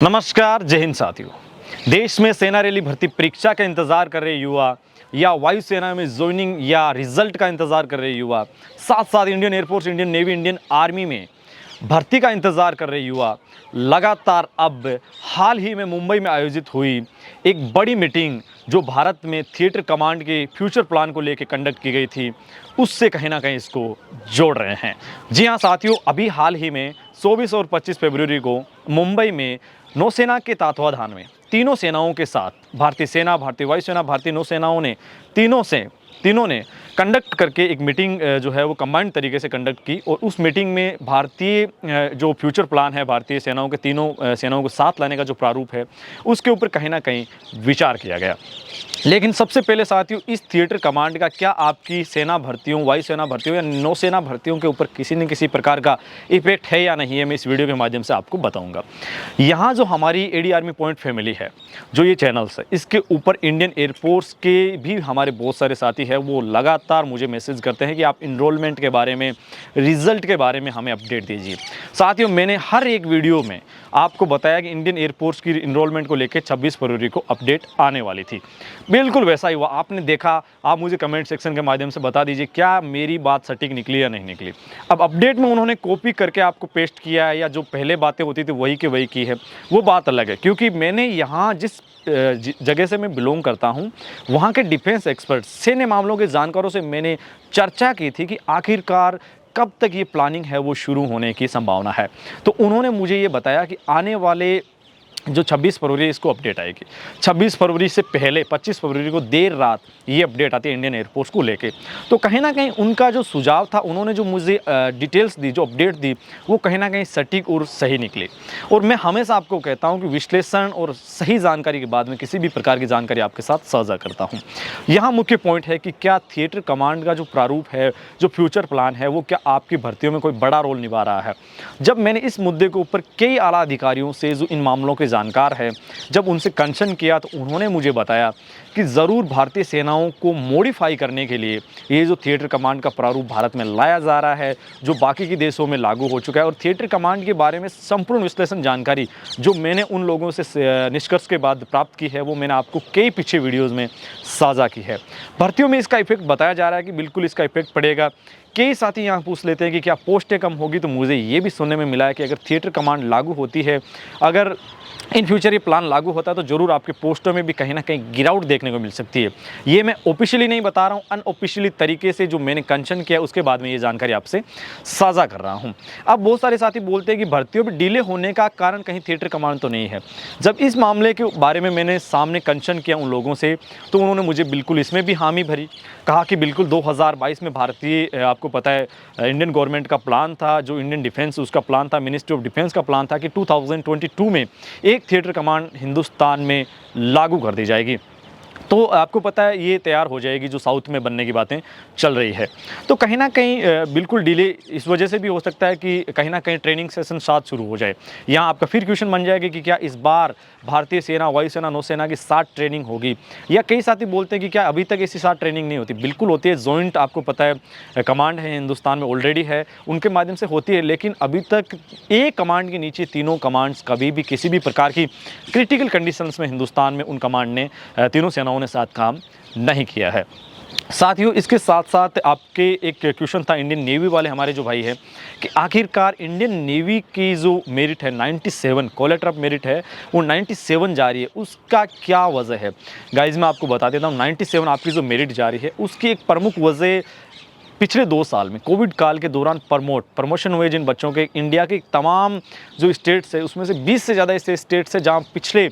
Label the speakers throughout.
Speaker 1: नमस्कार, जय हिंद साथियों। देश में सेना रैली भर्ती परीक्षा का इंतजार कर रहे युवा या वायुसेना में ज्वाइनिंग या रिजल्ट का इंतजार कर रहे युवा, साथ साथ Indian air force, Indian navy, Indian army में भर्ती का इंतजार कर रहे युवा लगातार अब हाल ही में मुंबई में आयोजित हुई एक बड़ी मीटिंग जो भारत में थिएटर कमांड के फ्यूचर प्लान को लेकर कंडक्ट की गई थी, उससे कहीं ना कहीं इसको जोड़ रहे हैं। जी हाँ साथियों, अभी हाल ही में 24 और 25 फरवरी को मुंबई में नौसेना के तत्वाधान में तीनों सेनाओं के साथ भारतीय सेना, भारतीय वायुसेना, भारतीय नौसेनाओं ने तीनों ने कंडक्ट करके एक मीटिंग जो है वो कंबाइंड तरीके से कंडक्ट की। और उस मीटिंग में भारतीय जो फ्यूचर प्लान है भारतीय सेनाओं के तीनों सेनाओं को साथ लाने का जो प्रारूप है उसके ऊपर कहीं ना कहीं विचार किया गया। लेकिन सबसे पहले साथियों, इस थिएटर कमांड का क्या आपकी सेना भर्तियों, वायुसेना भर्तियों या नौसेना भर्तियों के ऊपर किसी न किसी प्रकार का इफेक्ट है या नहीं है, मैं इस वीडियो के माध्यम से आपको बताऊंगा। यहाँ जो हमारी एडी आर्मी पॉइंट फैमिली है, जो ये चैनल्स है, इसके ऊपर इंडियन एयरफोर्स के भी हमारे बहुत सारे साथी हैं, वो लगातार मुझे मैसेज करते हैं कि आप इनरोलमेंट के बारे में, रिजल्ट के बारे में हमें अपडेट दीजिए। साथियों, मैंने हर एक वीडियो में आपको बताया कि इंडियन एयरफोर्स की इनरोलमेंट को लेकर 26 फरवरी को अपडेट आने वाली थी। बिल्कुल वैसा ही हुआ। आपने देखा, आप मुझे कमेंट सेक्शन के माध्यम से बता दीजिए क्या मेरी बात सटीक निकली या नहीं निकली। अब अपडेट में उन्होंने कॉपी करके आपको पेस्ट किया है या जो पहले बातें होती थी वही की वही की है, वो बात अलग है। क्योंकि मैंने यहाँ जिस जगह से मैं बिलोंग करता हूँ, वहाँ के डिफेंस एक्सपर्ट, सैन्य मामलों के जानकारों से मैंने चर्चा की थी कि आखिरकार कब तक ये प्लानिंग है वो शुरू होने की संभावना है। तो उन्होंने मुझे ये बताया कि आने वाले जो 26 फरवरी इसको अपडेट आएगी। 26 फरवरी से पहले 25 फरवरी को देर रात ये अपडेट आती है इंडियन एयरफोर्स को लेके। तो कहीं ना कहीं उनका जो सुझाव था, उन्होंने जो मुझे डिटेल्स दी, जो अपडेट दी, वो कहीं ना कहीं सटीक और सही निकली। और मैं हमेशा आपको कहता हूं कि विश्लेषण और सही जानकारी के बाद में किसी भी प्रकार की जानकारी आपके साथ साझा करता हूं। यहाँ मुख्य पॉइंट है कि क्या थिएटर कमांड का जो प्रारूप है, जो फ्यूचर प्लान है, वो क्या आपकी भर्तियों में कोई बड़ा रोल निभा रहा है। जब मैंने इस मुद्दे के ऊपर कई आला अधिकारियों से जो इन मामलों के जानकार है, जब उनसे कंसर्न किया, तो उन्होंने मुझे बताया कि ज़रूर भारतीय सेनाओं को मॉडिफाई करने के लिए ये जो थिएटर कमांड का प्रारूप भारत में लाया जा रहा है, जो बाकी के देशों में लागू हो चुका है। और थिएटर कमांड के बारे में संपूर्ण विश्लेषण जानकारी जो मैंने उन लोगों से निष्कर्ष के बाद प्राप्त की है, वो मैंने आपको कई पीछे वीडियोज़ में साझा की है। भर्तियों में इसका इफेक्ट बताया जा रहा है कि बिल्कुल इसका इफेक्ट पड़ेगा। कई साथी यहाँ पूछ लेते हैं कि क्या पोस्टें कम होगी, तो मुझे ये भी सुनने में मिला है कि अगर थिएटर कमांड लागू होती है, अगर इन फ्यूचर ये प्लान लागू होता है, तो जरूर आपके पोस्टों में भी कहीं ना कहीं गिरावट देखने को मिल सकती है। ये मैं ऑफिशियली नहीं बता रहा हूँ, अनऑफिशियली तरीके से जो मैंने कंसर्न किया उसके बाद में ये जानकारी आपसे साझा कर रहा हूँ। अब बहुत सारे साथी बोलते हैं कि भर्तियों में डिले होने का कारण कहीं थिएटर कमांड तो नहीं है। जब इस मामले के बारे में मैंने सामने कंसर्न किया उन लोगों से, तो उन्होंने मुझे बिल्कुल इसमें भी हामी भरी, कहा कि बिल्कुल 2022 में भारतीय, आपको पता है इंडियन गवर्नमेंट का प्लान था, जो इंडियन डिफेंस उसका प्लान था, मिनिस्ट्री ऑफ डिफेंस का प्लान था कि 2022 में एक थिएटर कमांड हिंदुस्तान में लागू कर दी जाएगी। तो आपको पता है ये तैयार हो जाएगी, जो साउथ में बनने की बातें चल रही है। तो कहीं ना कहीं बिल्कुल डिले इस वजह से भी हो सकता है कि कहीं ना कहीं ट्रेनिंग सेशन साथ शुरू हो जाए। यहाँ आपका फिर क्वेश्चन बन जाएगा कि क्या इस बार भारतीय सेना, वायुसेना, नौसेना की साथ ट्रेनिंग होगी। या कई साथी बोलते हैं कि क्या अभी तक ऐसी साथ ट्रेनिंग नहीं होती। बिल्कुल होती है। जॉइंट, आपको पता है कमांड है हिंदुस्तान में ऑलरेडी है, उनके माध्यम से होती है। लेकिन अभी तक एक कमांड के नीचे तीनों कमांड्स कभी भी किसी भी प्रकार की क्रिटिकल कंडीशंस में हिंदुस्तान में उन कमांड ने, तीनों सेनाओं ने साथ काम नहीं किया है। साथियों, इसके साथ साथ आपके एक क्वेश्चन था इंडियन नेवी वाले हमारे जो भाई है, कि आखिरकार इंडियन नेवी की जो मेरिट है 97 कोलेटर ऑफ मेरिट है, वो 97 जा रही है, उसका क्या वजह है। गाइज मैं आपको बता देता हूँ, 97 आपकी जो मेरिट जा रही है उसकी एक प्रमुख वजह पिछले 2 साल में कोविड काल के दौरान प्रमोशन हुए जिन बच्चों के, इंडिया के तमाम जो स्टेट्स है उसमें से 20 से ज़्यादा ऐसे स्टेट्स है जहाँ पिछले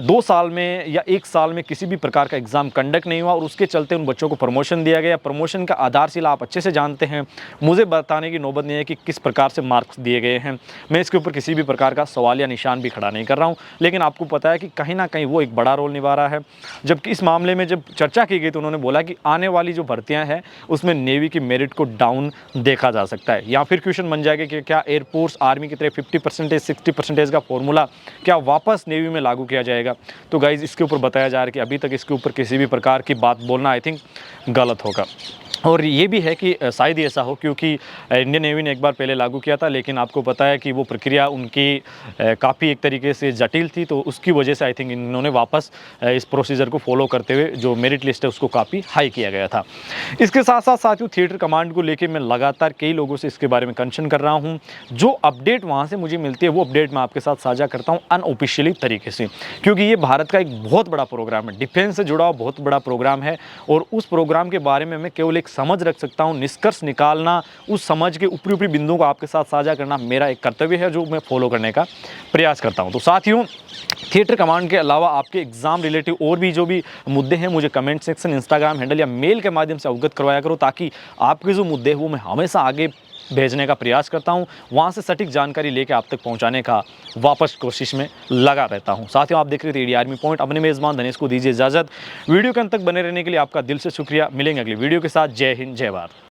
Speaker 1: 2 साल में या 1 साल में किसी भी प्रकार का एग्ज़ाम कंडक्ट नहीं हुआ, और उसके चलते उन बच्चों को प्रमोशन दिया गया। प्रमोशन का आधारशिला आप अच्छे से जानते हैं, मुझे बताने की नौबत नहीं है कि किस प्रकार से मार्क्स दिए गए हैं। मैं इसके ऊपर किसी भी प्रकार का सवाल या निशान भी खड़ा नहीं कर रहा हूँ, लेकिन आपको पता है कि कहीं ना कहीं वो एक बड़ा रोल निभा रहा है। जबकि इस मामले में जब चर्चा की गई तो उन्होंने बोला कि आने वाली जो भर्तियाँ हैं उसमें नेवी की मेरिट को डाउन देखा जा सकता है। या फिर क्वेश्चन बन जाएगा कि क्या एयरफोर्स, आर्मी की तरह 50%, 60% का फॉर्मूला क्या वापस नेवी में लागू किया जाएगा। तो गाइज इसके ऊपर बताया जा रहा है कि अभी तक इसके ऊपर किसी भी प्रकार की बात बोलना आई थिंक गलत होगा। और ये भी है कि शायद ही ऐसा हो, क्योंकि इंडियन नेवी ने एक बार पहले लागू किया था, लेकिन आपको पता है कि वो प्रक्रिया उनकी काफ़ी एक तरीके से जटिल थी, तो उसकी वजह से आई थिंक इन्होंने वापस इस प्रोसीजर को फॉलो करते हुए जो मेरिट लिस्ट है उसको काफ़ी हाई किया गया था। इसके साथ साथ साथियों, थिएटर कमांड को लेकर मैं लगातार कई लोगों से इसके बारे में कंसर्न कर रहा हूँ। जो अपडेट वहाँ से मुझे मिलती है वो अपडेट मैं आपके साथ साझा करता हूँ अनऑफिशियली तरीके से, क्योंकि ये भारत का एक बहुत बड़ा प्रोग्राम है, डिफेंस से जुड़ा हुआ बहुत बड़ा प्रोग्राम है, और उस प्रोग्राम के बारे में मैं केवल एक समझ रख सकता हूं। निष्कर्ष निकालना, उस समझ के ऊपरी ऊपरी बिंदुओं को आपके साथ साझा करना मेरा एक कर्तव्य है, जो मैं फॉलो करने का प्रयास करता हूं। तो साथियों, थिएटर कमांड के अलावा आपके एग्जाम रिलेटिव और भी जो भी मुद्दे हैं, मुझे कमेंट सेक्शन, इंस्टाग्राम हैंडल या मेल के माध्यम से अवगत करवाया करो, ताकि आपके जो मुद्दे हैं वो मैं हमेशा आगे भेजने का प्रयास करता हूं, वहां से सटीक जानकारी लेकर आप तक पहुंचाने का वापस कोशिश में लगा रहता हूं। साथियों, आप देख रहे थे एडी आर्मी पॉइंट, अपने मेजबान धनेश को दीजिए इजाजत। वीडियो के अंत तक बने रहने के लिए आपका दिल से शुक्रिया। मिलेंगे अगली वीडियो के साथ। जय हिंद, जय भारत।